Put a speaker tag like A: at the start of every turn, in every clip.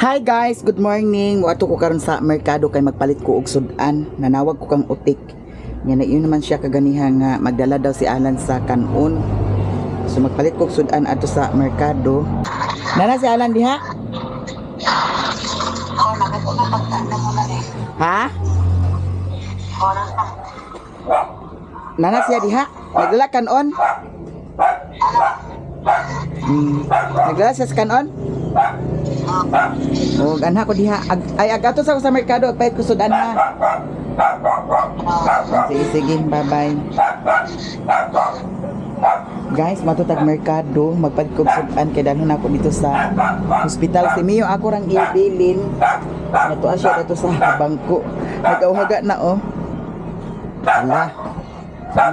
A: Hi guys, good morning. Wato ko karon sa merkado kay magpalit ko og sudan. Nanawag ko kang utik. Nya na yun naman siya kaganiha nga magdala daw si Alan sa kanon. So magpalit ko og sudan ato sa merkado. Nana si Alan diha? Ha? Nana siya diha? Nagdala kanon? Nagdala siya sa kanon? O ganha ko diha ay agato sa merkado agpayt ko sudan ha. Sige, bye bye. Guys, matutag merkado, magpalit ko sudan kay dalhon ako dito sa hospital. Si Mio ako rang ibilin. Nato siya dito sa bangko. Nagauhaga na oh. Ala.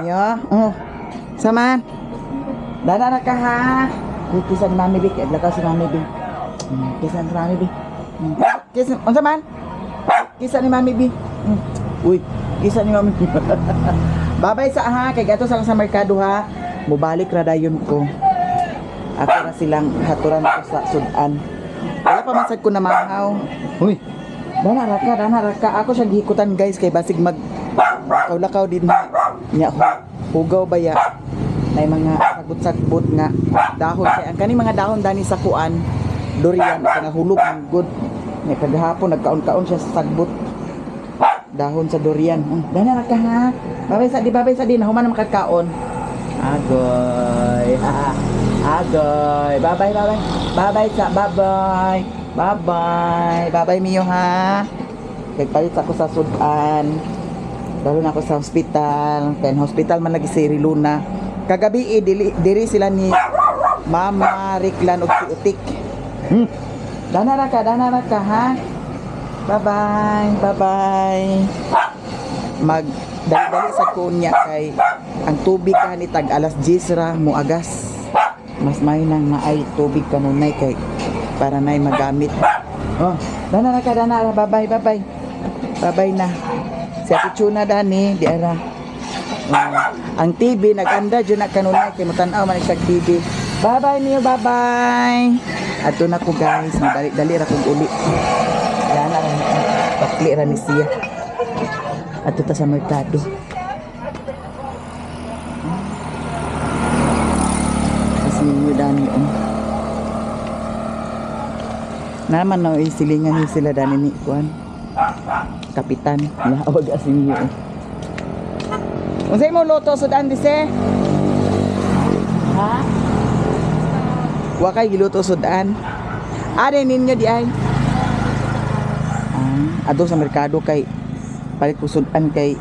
A: Mio, oh. Saman. Dana na ka ha. Kisan mami bi, kay lakaw si mami bi. Kisan si mami bi. Kisan, unsa man? Kisan ni mami bi. Uy, kisan ni mami bi. Babay sa ha, kay gato sa merkado ha. Mubalik ra dayon ko. Ako na silang haturan ko sa sudan. Wala pa man sad ko na mahaw. Uy. Dana raka. Ako siya gihikutan guys kay basig mag lakaw din nya hugaw baya. May mga sagbot-sagbot nga dahon kay ang kani mga dahon dani sa kuan durian nga hulog ng good. May kagahapon nagkaon-kaon siya sa sagbot. Dahon sa durian. Dana ra ka ha. Babay sa di nahuman na makakaon. Agoy. Agoy. Bye-bye. Bye-bye Mio ha. Kay palit ako sa sudan. Dalo na ako sa hospital. Kaya hospital man lagi si Riluna. Kagabi diri sila ni Mama Riklan og si Utik. Dana ra ka ha. Bye-bye. Dali sa kunya kay ang tubig ni tag alas 10 ra mo agas. Mas may nang naay tubig kanunay kay para nay magamit. Oh, dana ra. Bye-bye. Bye-bye na. Si Ate Chuna dani di ara. Ang TV naganda dyan na kanunay kay mutanaw man siya TV. Bye-bye Mio, bye-bye. Ato na ko guys, dali ra kong uli. Yan na, pakli ra ni siya. Ato ta sa merkado. Kasi Mio dani naman na isilingan ni sila dani ni kuan. Kapitan, nawag asi Mio. Unsay mo loto sudan dise? Ha? Wa kay giluto sudan. Are ninyo di ay. Adto sa merkado kay palit ko sudan kay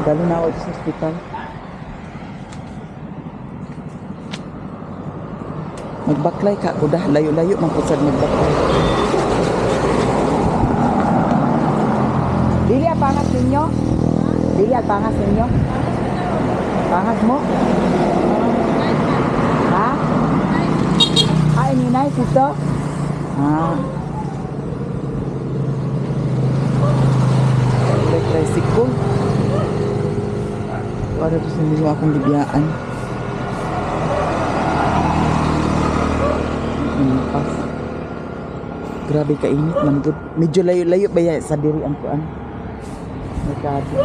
A: dalo na ako sa hospital. Magbaklay ka kuda, layo-layo man pud sad magbaklay. Dili ang pangas ninyo? Pangas mo? Ha? Ay, ninay, sito? Tricycle. Para ito sa hindi akong libiyaan. Pas. Grabe kainit man. Medyo layo-layo ba yan sa diri ang kuan? Merkado.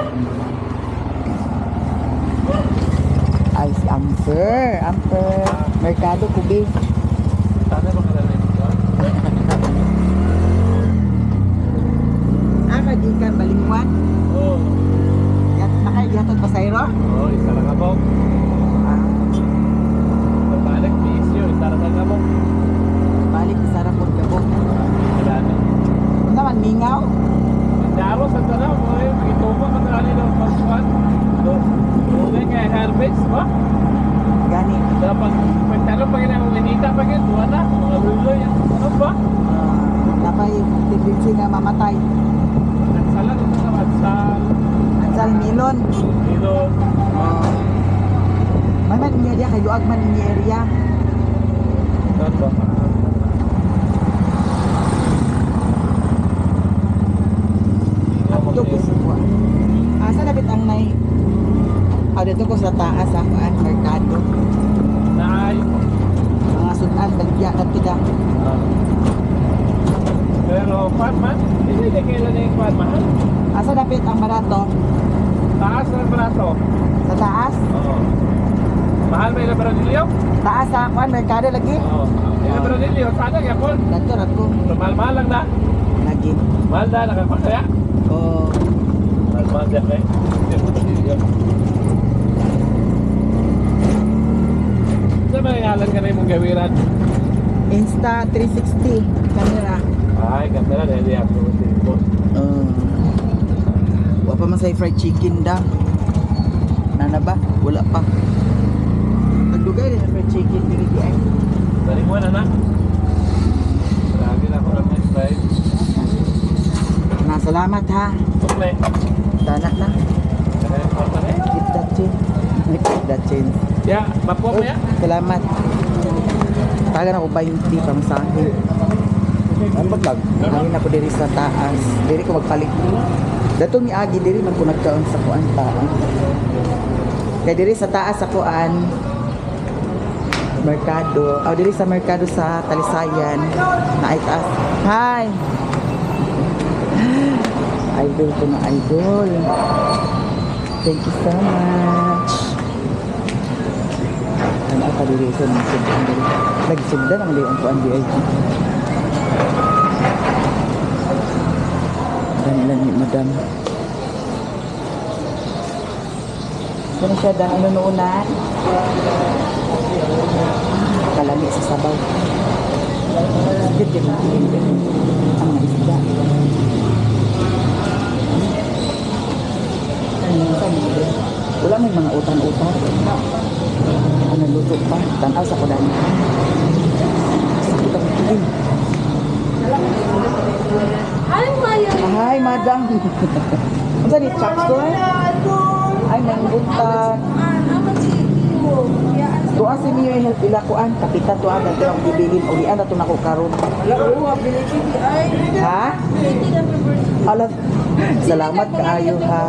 A: Ay, si Amper. Merkado, kubi.
B: Sana ba kalala nito?
A: Kagikan Balingwan?
B: Oo.
A: Nakaigatod pa sayro?
B: Oo, isa lang ako. Pabalik, biis yun. Isa lang ako.
A: Balik sa Sarapon Gabok.
B: Wala na.
A: Ano naman, mingaw?
B: Daro sa tanaw mo eh. Magitupa ka na rin ng pagsukan. Doon kaya harvest ba?
A: Gani.
B: Dapat pagtanong pa ganyan, uminita pa ganyan. Tuwa na. Mga lulo yan. Ano ba?
A: Napay tendency nga mamatay.
B: Nagsalan ito sa magsal.
A: Ansal milon.
B: Dito.
A: Man niya diya, kay luag man niya area.
B: Saan ba?
A: Ito ko sa asa dapat ang nay. Dito ko sa taas merkado.
B: Naay.
A: Mga sudan isda kadto da.
B: Pero pan man, hindi na kailan yung pan man.
A: Asa dapit ang barato?
B: Taas ng braso.
A: Sa taas?
B: Oo. Mahal ba yung Bradilio?
A: Taas sa kuan merkado lagi.
B: Oo. Yung Bradilio, sana yapon.
A: Kadto radto
B: Mahal-mahal lang na.
A: lagi.
B: Mahal na, nakapasaya.
A: Oh,
B: Mahal-mahal siya kay. Yung Bradilio. Saan ba yung halan ka na yung mong gawiran?
A: Insta 360 camera.
B: Ay, ganda na dahil ako sa
A: Wa pa man say fried chicken da. Nana ba? Wala pa. Nagdugay din ang fried chicken dili di ay.
B: Balik mo na na. Marami na ako ng next slide.
A: Salamat ha.
B: Okay.
A: Tanak na.
B: Kaya pa pa rin.
A: Keep that change. Keep that change.
B: Ya, mapuwa mo ya.
A: Salamat. Tagan ako 20 pamasahe.
B: Ang maglag.
A: Ayun ako diri sa taas. Diri ko magpalit. Datong ni Agi diri man ko nagkaon sa kuan taas. Kay diri sa taas sa kuan merkado. Diri sa merkado sa Talisayan na ay taas. Hi. Idol ko na idol. Thank you so much. Ano ka diri sa mga sundan diri? Nagsundan ang diri ang kuan di ay. Dan ni madam. Kung siya dang inununan, kalami sa sabaw. Sige, di ba? Ang mga isda. Wala may mga utan-utan. Ano luto pa? Tanaw sa kudan. Sige, pag-tigil. Hi, madam. Ano sa di chapstoy? Ay, nangbuntan. Tuwa si Mio yung help ila kuan. Kapitan tuwa na ito ang bibilin. O diyan na ito nako karon. Ha? Alam. Salamat kaayo ha.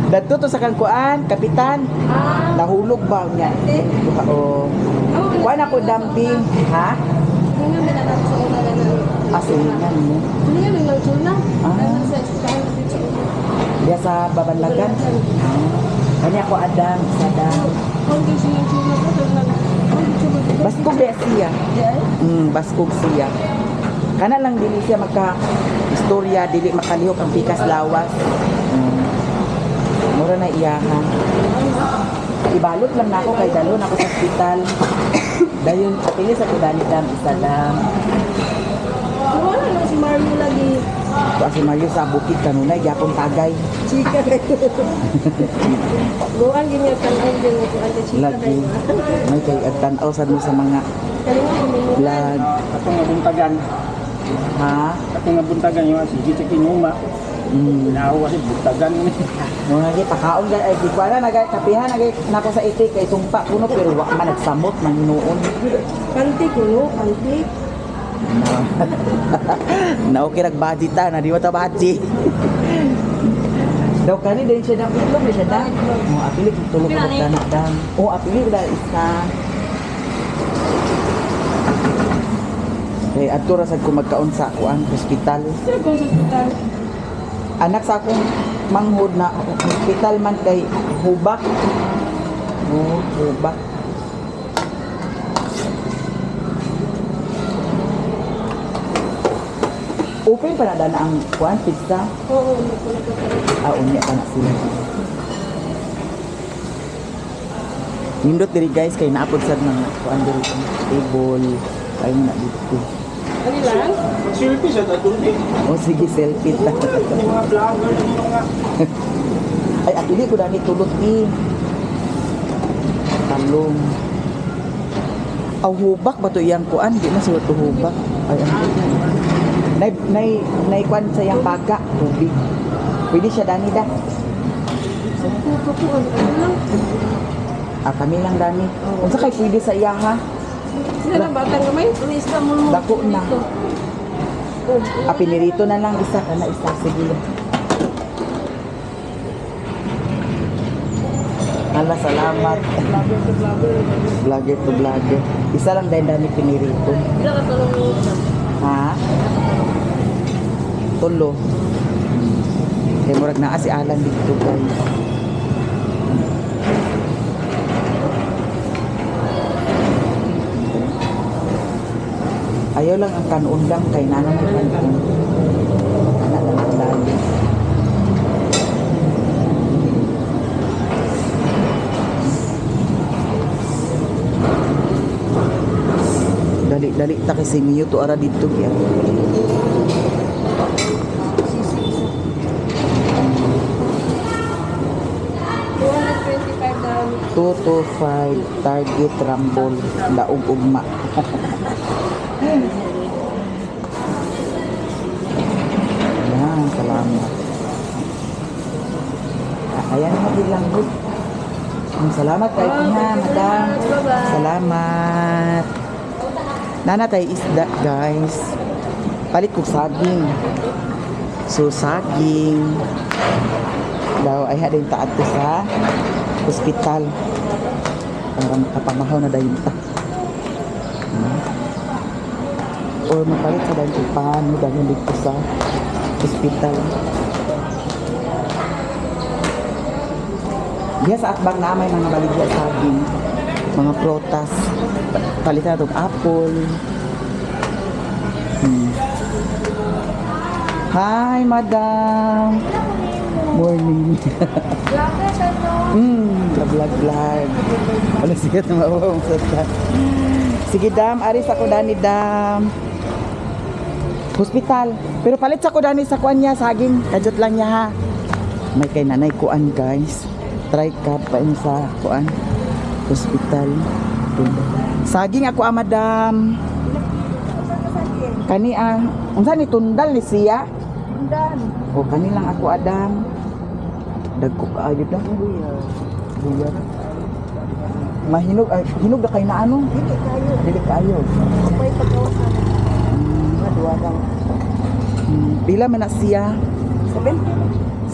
A: Dadto to sa kang kuan, kapitan. Nahulog ba niya? O. Kuan ako dumping. Ha? Asingan mo. Dia sa Babanlagan. Kanya ako Adam, Sadam. Baskog dia siya. Baskog siya. Kana lang dili siya magka istorya, dili makalihok ang pikas lawas. Mura na iyahan. Ibalot lang nako kay dalon ako sa ospital. Dayon pili sa kudanidam Sadam.
C: Wala na si Mario lagi.
A: Si Mario sa bukid kanunay gyapon tagay.
C: Chika kayo. Buwan ganyan tanong din ko ante chika
A: Lagi.
C: kayo.
A: May kay agtanaw sad mo sa mga vlog.
D: Ako nga buntagan.
A: Ha?
D: Ako nga buntagan yung sige sa kinuma. Ako kasi buntagan.
A: Mo nga pakaon ga ay di ko na nagkapihan nako sa itik kay sumpa kuno pero wa man nagsamot man hinuon.
C: Kanti kuno, kanti.
A: Na okay nagbudget ta na di mo ta budget. Daw kani din siya dang itlog ni siya dang. Mo apili tulog ko na dang. Oh apili ko dahil isa. Kay adto ra sad ko magkaon sa kuan hospital.
C: Sir ko sa hospital.
A: Anak sa akong manghod na hospital man kay hubak. Oh, hubak. Open pa na dana ang kuan pizza.
C: Oo,
A: Unya pa na sila. Nindot diri guys kay naapod sad mga kuan diri table ay na dito.
C: ano lang?
D: Selfie sa tatulog.
A: Oh sige selfie ta.
D: Yung mga vlogger yung mga
A: Ay apili ko dani tulot ni. Talong. Aw hubak ba to iyang kuan di na suot to hubak. Ay nay kuan sa iyang baga tubig. Pwede siya dani da.
C: Puto ko ano lang.
A: Kami lang dani. Unsa kay pwede sa iya ha?
C: Sila lang batang gamay, tulis ka mo.
A: Dako na. Pinirito na lang isa kana isa sige. Hala, salamat. Vlogger to vlogger. Isa lang dahil dami pinirito.
C: Bila ka tulong mo.
A: Ha? Tulo. Kaya murag naa si Alan dito guys. Ayaw lang ang kanon lang kay nanay may kanon. Anak lang ang lagi. Dali-dali ta kasi Mio to ara dito ya.
C: 225 daw.
A: 2 to 5 target rumble daog ugma. Yan, salamat. Ayan na bilang good. Salamat kay Tina, madam.
C: Bye-bye.
A: Salamat. Nana tayo isda, guys. Palit ko saging. So, saging. Daw, ay hadin ta ato sa hospital. Para makapamahaw na dayon ta. Or mapalit sa dayon upahan mo dayon dito sa hospital. Diya sa atbang na may mga baligya saging, mga protas. Palitan itong apple. Hi, madam. Morning. Vlog. Wala sigat na mawawang sa. Sige, dam. Aris ako dani, dam. Hospital. Pero palit sa ko dani sa kuan niya, saging. Kajot lang niya, ha. May kay nanay kuan, guys. Try card pa yun sa kuan. Hospital. Saging ako, madam. Kani ang unsa ni tundal ni siya? Tundal. O kani lang ako, adam. Dagko kaayo na. Buyar. Mahinog ay hinog na kay na ano? Dili kayo.
C: May pagkawasan.
A: Duwa daw. Pila man na siya?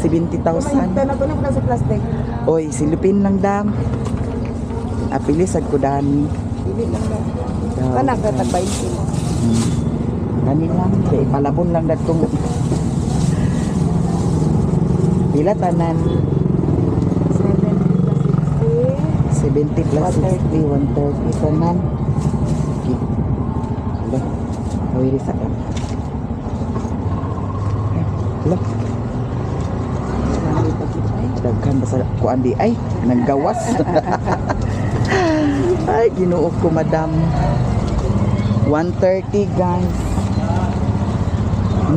A: 70,000.
C: na to sa plastic.
A: Oy, silupin lang dam. Apili sad ko dani.
C: Dili lang daw.
A: Daw.
C: Kanak ka tagbay sila.
A: Dani lang, kay palabon lang datong. Pila tanan? 70 plus 60, 130 tanan. Okay. Hello. Awiri sa ka. Hello. Daghan ba sa kuan di ay naggawas. Ay Ginoo ko, madam. 130 guys.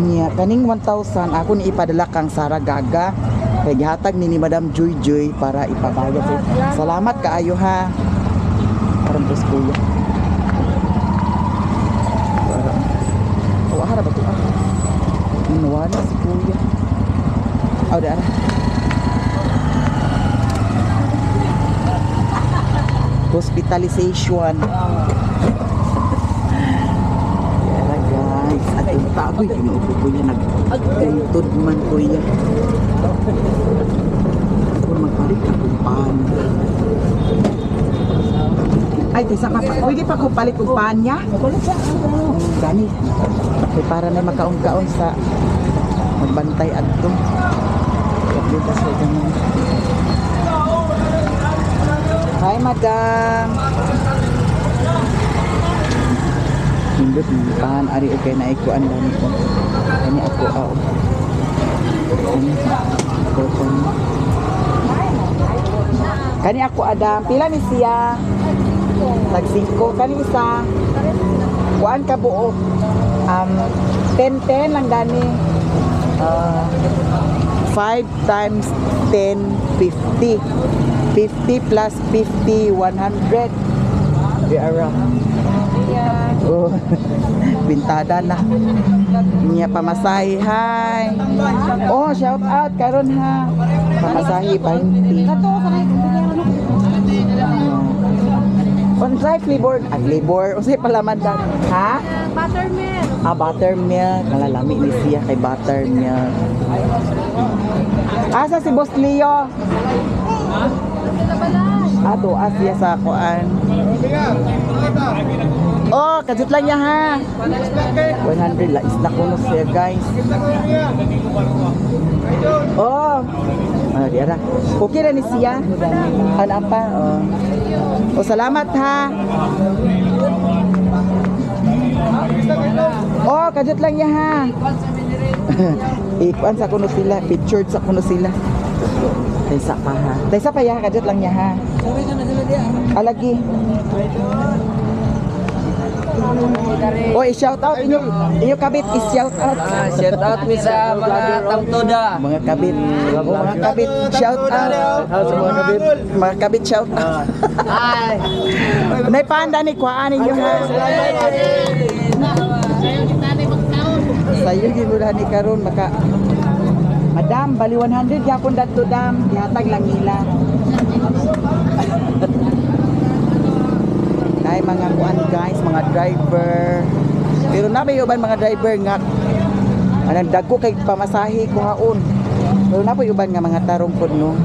A: Niya kaning 1,000 ako ni ipadala kang Saragaga. Kay gihatag ni Madam Joy Joy para ipabayad. Salamat kaayo, ha. Parang bus kuya. Oh, ara ba to? Nawala si kuya. Oh, dara. Hospitalization. Yara guys, at yung tagoy, kinuupo ko yan, nag-tuntod man ko yan. Ako magpalit na kumpan. Ay, tisa ka pa, pwede pa kung palit kumpan niya? Gani, okay, para na makaon-kaon sa magbantay at ito. Dito sa ganyan. Hi, madam. Hindot pahan ari okay na ikuan lang ko. Kani ako aw. Kani ako adam, pila ni siya? Tag 5 kani isa. Kuan ka buo. 10 lang dani. 5 times 10, 50. 50 plus 50, 100. Di ara. Oh, bintada na. Niya pamasahe, hi. Oh, shout out karon ha. Pamasahe 20. On dry flavor, flavor. Usay palaman dan. Ha?
C: Buttermilk.
A: Buttermilk. Nalalami ni siya kay buttermilk. Asa si Boss Leo? Ato Asia sa kuan. Oh, kadut lang niya ha. 100 la isda kuno siya guys. Oh. Ah, di ara. Okay ra ni siya. Ano pa? Oh. Oh, salamat ha. Oh, kadut lang niya ha. Ikuan sa kuno sila, pictured sa kuno sila. Taysa pa ha. Taysa pa ya, kadut lang niya ha. Alagi. Oh, i-shout out inyo kabit, i-shout out.
E: Shout out mi sa mga tamtoda.
A: Mga kabit. Oh, mga kabit, shout out.
E: Sa mga kabit.
A: Mga kabit, shout out.
E: Ay.
A: Nay panda ni kuan ninyo ha. Sayo ginulah ni karon maka Madam, bali 100 gyapon dadto dam, gihatag lang nila. Nay mga kuan guys, mga driver. Pero nabay uban mga driver nga anang dagko kay pamasahe kuhaon. Pero nabay uban nga mga tarong pod no.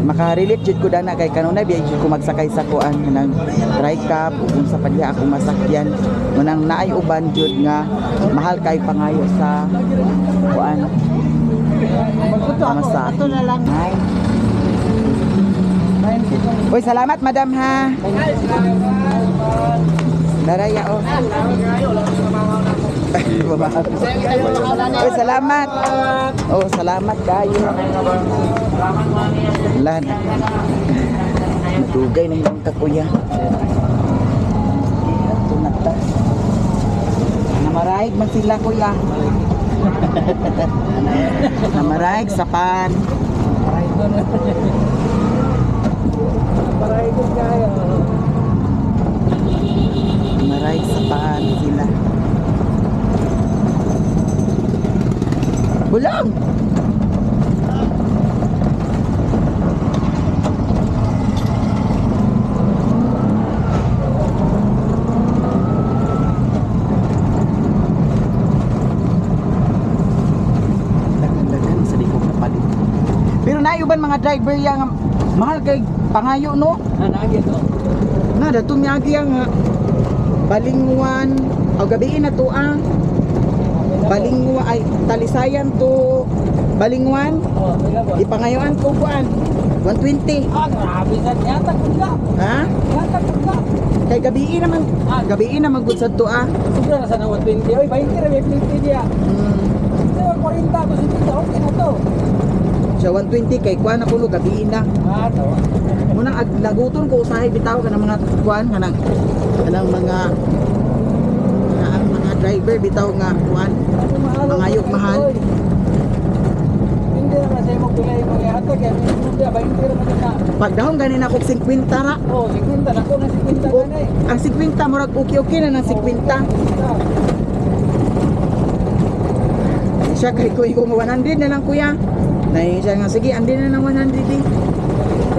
A: Maka-relate jud ko dana kay kanunay biya jud ko magsakay sa kuan nang dry cab ug sa padya ako masakyan. Munang naay uban jud nga mahal kay pangayo sa kuan. Pamasahe. Ito na lang. Uy, salamat madam ha. Daraya oh. Uy, salamat. Oh, salamat kayo. Lan. Matugay na yung kakuya. Ito na ta. Namaraig man sila kuya. Namaraig sa pan. Namaraig sa pan sila. Bulang! Dagan-dagan sa likod na palit. Pero naiuban mga driver yang mahal kay pangayo no? Na datong yagi ang Balingwan o gabiin na to Balingwan ay Talisayan to Balingwan. Ipangayoan ko kuan 120.
E: Grabe sa yata ka.
A: Ha?
E: Yata ka.
A: Kay gabiin naman gud sa to
E: Sobra na sa 120. Oy, 20 ra may 50 dia. Sa 40 ko sa okay na to.
A: Sa 120 kay kuan ako no gabiin na.
E: To.
A: Munang laguton ko usahay bitaw kanang mga kuan kanang mga driver bitaw nga kuan mangayok mahal.
E: Hindi na sa mo kulay mo yata kaya hindi ba hindi ra man.
A: Pagdahon ganin ako 50 ra.
E: Oh, 50 na ko na 50
A: O,
E: na eh.
A: ang 50 murag okay na ng 50. Siya kay ko 100 na lang kuya. Nay siya nga sige andin na ng 100 eh.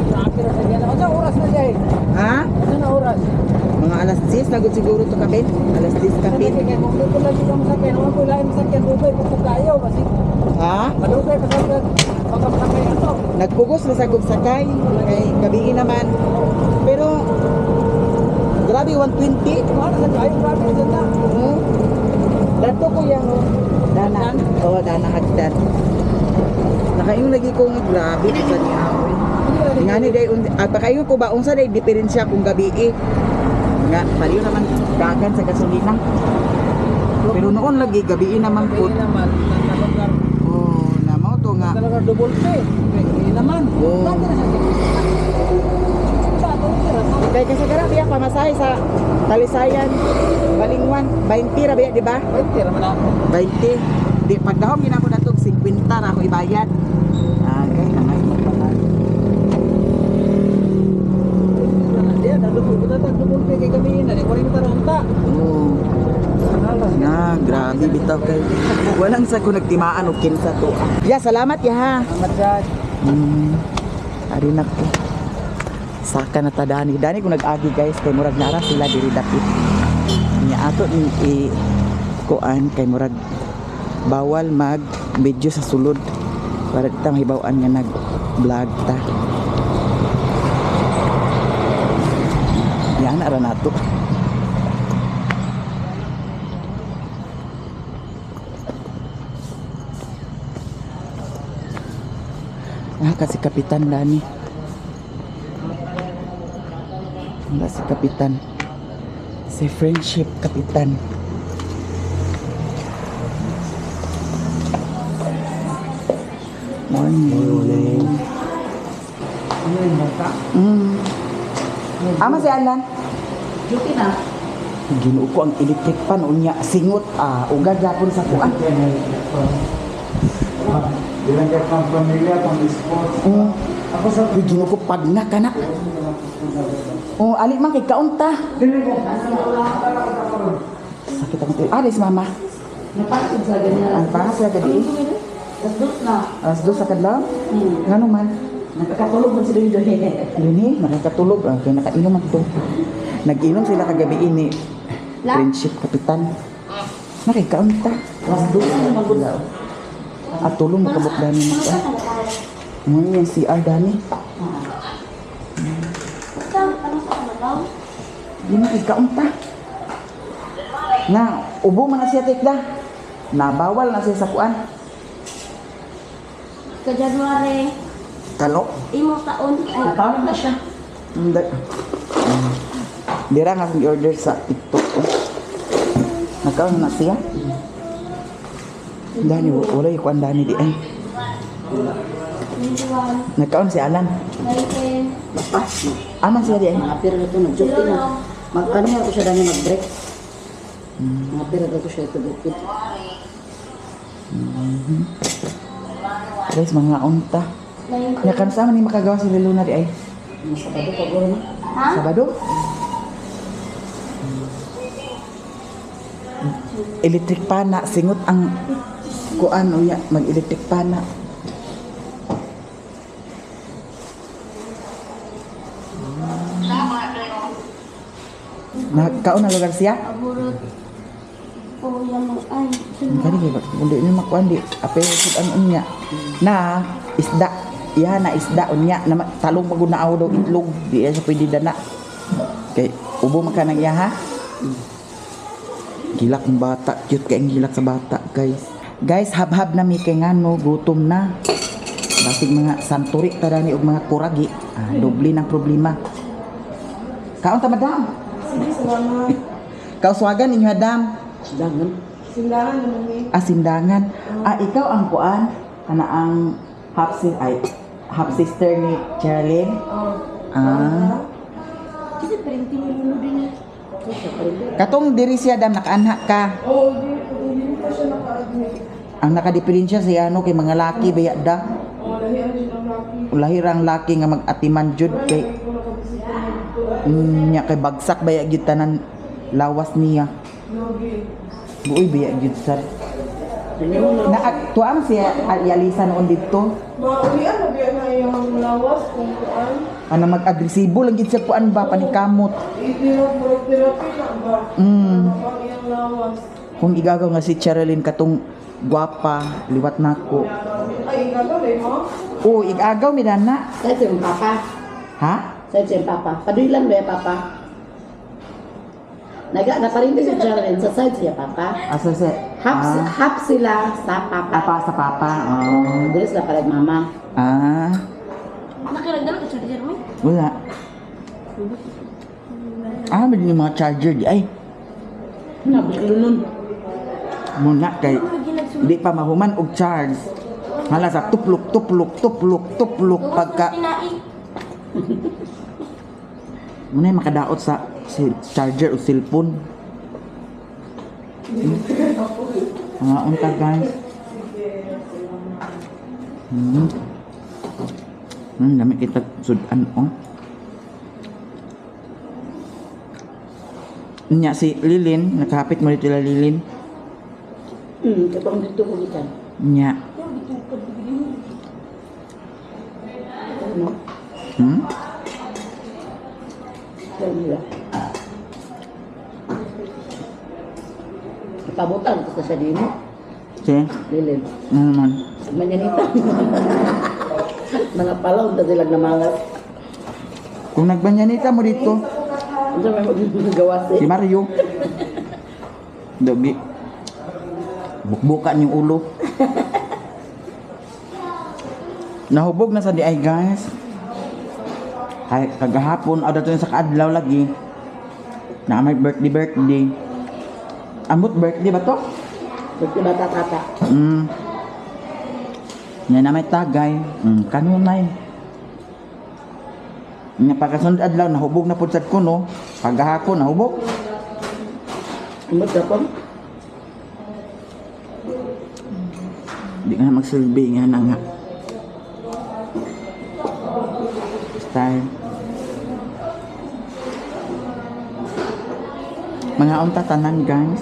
E: Grabe ra sa yan. Ano oras na siya eh?
A: Ha?
E: Ano oras?
A: Mga alas 10 nagud siguro to kapit. Alas 10 kapit.
E: Kaya kung dito lang sila masakyan, huwag ko lang masakyan, dugay po kayo kasi
A: Ha?
E: madugay pa sa pagkakasakay ato.
A: Nagpugos na sa sakay kay gabi naman. Pero grabe 120.
E: Kumana sa kayo, grabe na dyan na.
A: Dato ko yan Dana. Oo, Dana Hagdan. Nakaingon lagi ko nga grabe sa niya. Nga ni day pakaingon ko ba unsa day diferensya kung gabi nga paliw naman dagan sa gasolina. Pero noon lagi gabi naman po.
E: Hindi naman, lugar.
A: Oh, namo to nga.
E: Talaga double pay. Hindi naman.
A: Oo.
E: Bakit na sa
A: Kay kasi grabe ang pamasahe sa Talisayan, Balingwan, 20 ra ba di ba?
E: Pwede naman ako.
A: 20. Di pagdahom ginamo natog 50 ra ako ibayad. Kay nangay magpahal.
E: Dia dah double pay kay kami na. Di ko rin tarunta.
A: Oh. Na, grabe bitaw kay. Walang sa ko nagtimaan og kinsa to. Ya, salamat ya ha.
E: Selamat dyan.
A: Ari na ko. Saka na ta Dani ko nag-agi guys kay murag nara sila diri dapit. Nya ato ni kuan kay murag bawal mag video sa sulod para ta mahibaw-an nga nag-vlog ta. Ingana ra nato. Kasi Kapitan Dani. Wala si Kapitan. Si Friendship Kapitan. Morning. Ama si Alan.
C: Duty na.
A: Ginuo ko ang electric pan unya singot ugad gyapon sa kuan.
D: Bilang kayo pang pamilya, pang sports.
A: Ako sa ginuo ko pagna kana. Ali man kay kaunta. Sakit ang tiil. Alis mama.
C: Napatid sa ganyan.
A: Ang pangas sa gadi.
C: Tapos na.
A: Alas dos sa kadlaw. Ngano man?
C: Nakakatulog man sila yung
A: Lini, makakatulog. Kaya nakainom man to. Nag-inom sila kagabi ini. Friendship Kapitan. Nakikaunta. Alas dos na magulaw. At tulong makabot dani mo ka. Ngayon yung CR dani. Di nakikaunta. Nga, ubo man na siya tikda. Nabawal na siya sa kuan.
C: Ka January,
A: Kalo.
C: imo taon. Ay,
A: Nakaon na siya. Hindi. Dira nga akong i-order sa TikTok ko. Nakaon na siya. Dani, wala yung kuan dani di ay.
C: 21,
A: Nakaon si Alan.
C: 19,
A: Aman siya di ay.
E: Mapira na ito, nag-duty na. Ano ako siya dami mag-break? Mapira na ito siya ito bukid.
A: Guys, mga unta.
C: 19.
A: Nya kan sama ni makagawa si Luna di ay.
E: Masabado pa ko na.
C: Ha?
A: Sabado. Electric pana, singot ang kuan unya mag-electric pana. Nagkaon na lugar siya?
C: Aburot. O, yan mo. Ay,
A: Kani kay hindi ni makuan di apel sud an unya. Na isda. Iya na isda unya na talong magunaaw daw itlog di siya pwede dana. Kay ubo man ka nang iya ha? Gilak ng bata, cute kay ang gilak sa bata, guys. Guys, hab-hab na mi kay ngano, gutom na. Basig mga santuri tadani og mga kuragi. Doble ng problema. Kaon ta madam?
C: sige, salamat.
A: Kauswagan ninyo madam.
E: Sidangan.
C: Sindahan naman eh.
A: Sindangan. Ikaw ang kuan, ana ang half sister ni Charlene.
C: Kasi printing mo din eh.
A: Katong diri siya dam nakaanha ka.
C: Oo, hindi pa siya naka-admit.
A: Ang nakadiferensya siya ano kay mga laki baya da.
C: Oo, lahiran din ang laki.
A: Lahirang laki nga mag-atiman jud kay
C: Ko nakabisita na dito.
A: nya kay bagsak baya gyud tanan lawas niya.
C: Lagi.
A: Buoy baya gyud sir. Na tuam siya yalisa noon dito.
C: Maulian na biya na yung lawas kung kuan.
A: Ana mag-agresibo lang gyud siya kuan ba panikamot.
C: Therapy na ba? Ang iyang lawas.
A: Kung igagaw nga si Charlene katong gwapa, liwat nako.
C: Ay, gagawin mo?
A: Oh, igagaw mi dana.
E: Sa ito yung papa.
A: Ha?
E: Sa ito yung papa. Paduilan ba yung papa? Naparinti si Charlene sa side siya papa.
A: Asa siya?
E: Half sila sa papa.
A: Apa sa papa. Oh.
E: Dili sila palag mama.
C: Nakilagdala ka sa Jeremy?
A: Wala. May yung mga charger di ay.
E: Nabiklo nun.
A: Muna kay di pa mahuman og charge. Hala sa tuplok pagka muna yung makadaot sa charger o cellphone. Mga unta guys. Dami kita sudan oh. Nya si Lilin, nakahapit mo dito la Lilin.
E: Kapag dito ko kita.
A: Nya.
E: Kaya nila. Ipabutan ko sa dino.
A: Sige,
E: Lilin.
A: ano naman?
E: Manyanita. Mga palaw na silang namangas.
A: Kung nagbanyanita mo dito,
C: Ano may magagawas
A: Si Mario. Dogi. Bukbukan yung ulo. Nahubog na sa di ay guys. Ay, kagahapon, o dato sa kaadlaw lagi. Na may birthday. Amot birthday ba to?
C: Birthday bata tata.
A: Yan na may tagay. Kanunay. Nga pagkasunod adlaw, nahubog na po sa kuno. Kagahapon, nahubog.
C: Umot kapon.
A: Di nga magsilbi nga na nga. Style. Mga unta tanan guys.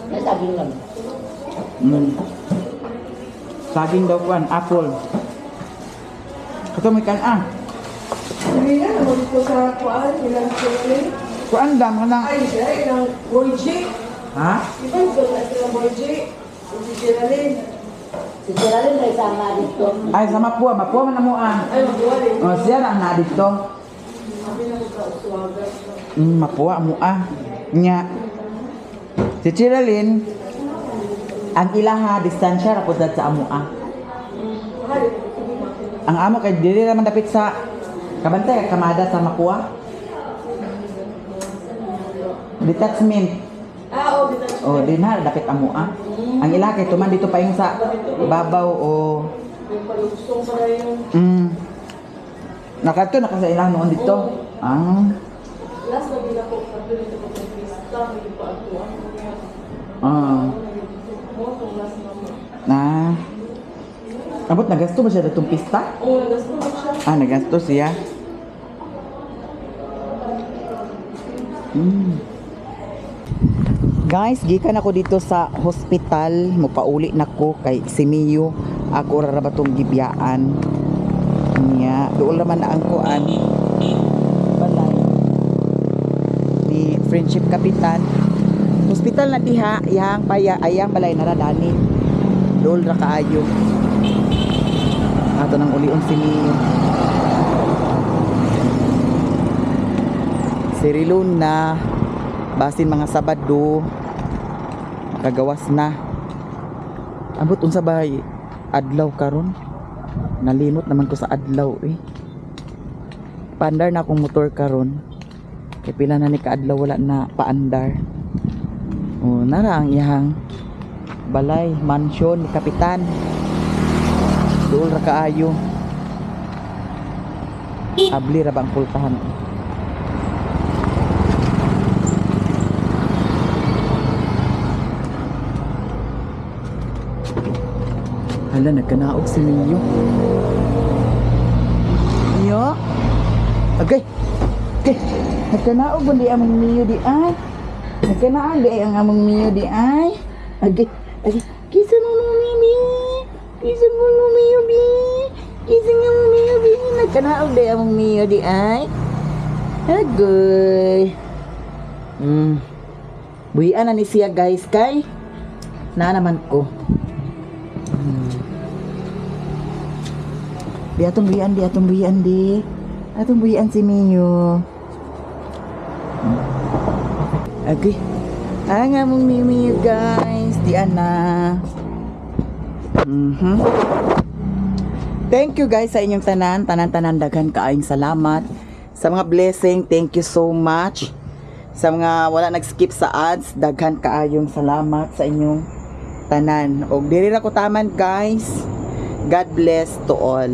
C: May saging lang.
A: Saging daw kuan, apple. Kato may kan.
F: Hindi na, naman po sa kuan, ilang sili.
A: Kuan dam kana.
F: Ay, siya, ilang boyji.
A: Ha?
F: Iba, ito na silang boyji. Hindi sila rin.
C: Si Geraldine may sama dito.
A: Ay sa mapua man na mo ah.
F: Ay, mabuha rin.
A: Oh, siya na na dito.
F: Sabi na ko kauswagan.
A: Mapua mo ah. Nya. Si Chiralyn, ang ilaha distansya ra pud sa amo ah. Ang amo kay dili naman dapit sa kabantay kamada sa mapua. Detachment.
F: Oo, kita.
A: O din ha dapit amo ah. Ang ilaha kay tuman dito pa yung sa babaw o
F: Yung palusong pa na yung
A: nakato na sa ilaha noon dito. Ah.
F: last na bila ko, sabi nito ko ng pista, hindi pa ako.
A: Ah.
F: Mo, kung last na mo.
A: Na. Abot nagasto ba siya datong pista?
F: Oo, nagasto mo siya.
A: Ah, nagasto siya. Guys, gikan ako dito sa hospital. Mupauli na ko kay si Mio. Ako ra ba tong gibiyaan. Niya, doon naman na ang kuan. Balay. Ni Friendship Kapitan. Hospital na diha, iyang paya, ayang balay naradani. Doon ra kaayo. Ato nang ulion si Mio. Si Rilon na basin mga Sabado kagawas na. Abot unsa ba adlaw karon? Nalimot naman ko sa adlaw eh. Paandar na akong motor karon. Kay pila na ni kaadlaw wala na paandar. Oh, nara ang iyang balay, mansion ni Kapitan. Dool ra kaayo. Abli ra bang pultahan. Hala, nagkanaog si Mio. Mio? Okay. Okay. Nagkanaog ba di among Mio di ay? Nagkanaog di ang among Mio di ay? Okay. Okay. Kisa mo no Mio. Kisa mo no Mio bi. Kisa mo no Mio bi. Nagkanaog di among Mio di ay? Agoy. Buhian na ni siya guys kay na naman ko. Di atong buhian di. Atong buhian si Mio. Okay. Ang among Mio guys. Di ana. Thank you guys sa inyong tanan. Tanan-tanan daghan kaayong salamat. Sa mga blessing, thank you so much. Sa mga wala nag-skip sa ads, daghan kaayong salamat sa inyong tanan. Og diri ra ko taman guys. God bless to all.